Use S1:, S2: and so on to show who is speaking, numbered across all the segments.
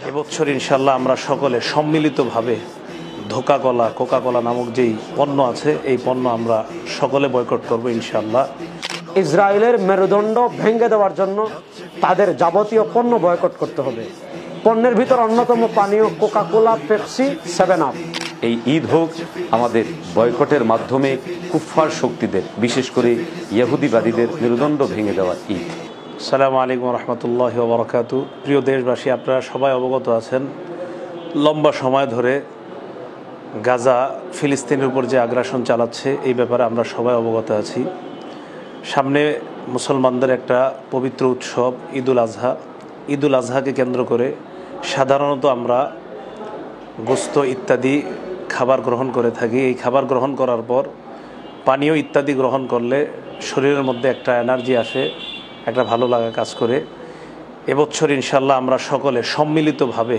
S1: এবছর ইনশাল্লাহ আমরা সকলে সম্মিলিতভাবে কোকা কোলা নামক যেই পণ্য আছে এই পণ্য আমরা সকলে বয়কট করব ইনশাল্লাহ।
S2: ইসরায়েলের মেরুদণ্ড ভেঙে দেওয়ার জন্য তাদের যাবতীয় পণ্য বয়কট করতে হবে। পণ্যের ভিতর অন্যতম পানীয় কোকা কোলা, পেপসি, 7 আপ।
S3: এই ঈদ হোক আমাদের বয়কটের মাধ্যমে কুফফার শক্তিদের, বিশেষ করে ইহুদিবাদীদের মেরুদণ্ড ভেঙে দেওয়ার ঈদ।
S1: আসসালামু আলাইকুম রহমতুল্লাহি ওয়া বারাকাতুহু। প্রিয় দেশবাসী, আপনারা সবাই অবগত আছেন লম্বা সময় ধরে গাজা ফিলিস্তিনের উপর যে আগ্রাসন চালাচ্ছে এই ব্যাপারে আমরা সবাই অবগত আছি। সামনে মুসলমানদের একটা পবিত্র উৎসব ঈদুল আজহাকে কেন্দ্র করে সাধারণত আমরা গোস্ত ইত্যাদি খাবার গ্রহণ করে থাকি। এই খাবার গ্রহণ করার পর পানীয় ইত্যাদি গ্রহণ করলে শরীরের মধ্যে একটা এনার্জি আসে, একটা ভালো লাগা কাজ করে। এবছর ইনশাল্লাহ আমরা সকলে সম্মিলিতভাবে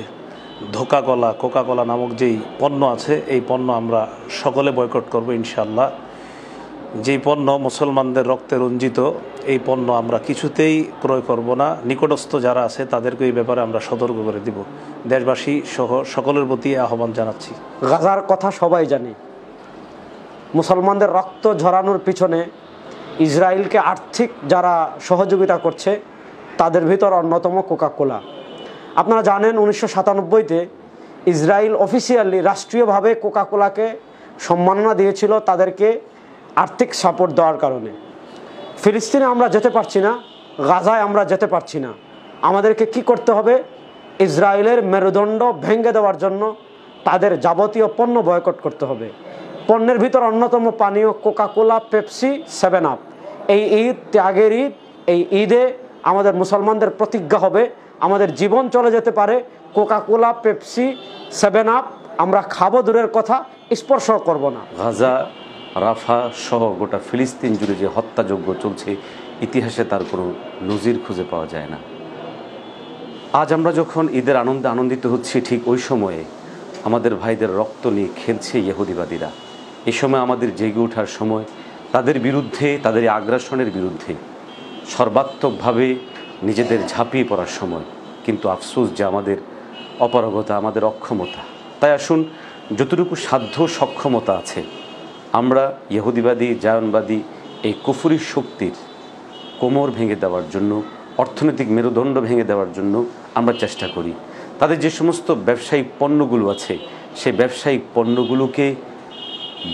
S1: কোকা কোলা নামক যেই পণ্য আছে এই পণ্য আমরা সকলে বয়কট করব ইনশাল্লাহ। যেই পণ্য মুসলমানদের রক্তে রঞ্জিত এই পণ্য আমরা কিছুতেই ক্রয় করব না। নিকটস্থ যারা আছে তাদেরকে এই ব্যাপারে আমরা সতর্ক করে দিব। দেশবাসী সহ সকলের প্রতি আহ্বান জানাচ্ছি।
S2: গাজার কথা সবাই জানি। মুসলমানদের রক্ত ঝরানোর পিছনে ইসরায়েলকে আর্থিক যারা সহযোগিতা করছে তাদের ভিতর অন্যতম কোকা কোলা। আপনারা জানেন 1997-তে ইসরায়েল অফিসিয়ালি রাষ্ট্রীয়ভাবে কোকা কোলাকে সম্মাননা দিয়েছিল তাদেরকে আর্থিক সাপোর্ট দেওয়ার কারণে। ফিলিস্তিনে আমরা যেতে পারছি না, গাজায় আমরা যেতে পারছি না। আমাদেরকে কি করতে হবে? ইসরায়েলের মেরুদণ্ড ভেঙে দেওয়ার জন্য তাদের যাবতীয় পণ্য বয়কট করতে হবে। পণ্যের ভিতর অন্যতম পানীয় কোকা কোলা, পেপসি, 7 আপ। এই ঈদ ত্যাগের ঈদ। এই ঈদে আমাদের মুসলমানদের প্রতিজ্ঞা হবে আমাদের জীবন চলে যেতে পারে, কোকা কোলা, পেপসি, 7 আপ আমরা খাবো দূরের কথা, স্পর্শ করব না।
S3: গাজা, রাফা সহ গোটা ফিলিস্তিন জুড়ে যে হত্যাযজ্ঞ চলছে, ইতিহাসে তার কোনো নজির খুঁজে পাওয়া যায় না। আজ আমরা যখন ঈদের আনন্দে আনন্দিত হচ্ছি, ঠিক ওই সময়ে আমাদের ভাইদের রক্ত নিয়ে খেলছে ইহুদিবাদীরা। এই সময় আমাদের জেগে ওঠার সময়, তাদের বিরুদ্ধে, তাদের আগ্রাসনের বিরুদ্ধে সর্বাত্মকভাবে নিজেদের ঝাঁপিয়ে পড়ার সময়। কিন্তু আফসোস যে আমাদের অপারগতা, আমাদের অক্ষমতা। তাই আসুন, যতটুকু সাধ্য সক্ষমতা আছে আমরা ইহুদিবাদী, জায়নবাদী এই কুফরি শক্তির কোমর ভেঙে দেওয়ার জন্য, অর্থনৈতিক মেরুদণ্ড ভেঙে দেওয়ার জন্য আমরা চেষ্টা করি। তাদের যে সমস্ত ব্যবসায়িক পণ্যগুলো আছে সেই ব্যবসায়িক পণ্যগুলোকে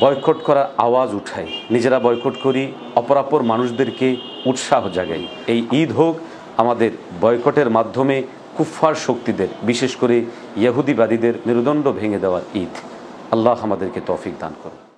S3: বয়কট করার আওয়াজ উঠাই, নিজেরা বয়কট করি, অপরাপর মানুষদেরকে উৎসাহ জাগাই। এই ঈদ হোক আমাদের বয়কটের মাধ্যমে কুফফার শক্তিদের, বিশেষ করে ইহুদিবাদীদের মেরুদণ্ড ভেঙে দেওয়ার ঈদ। আল্লাহ আমাদেরকে তৌফিক দান করুন।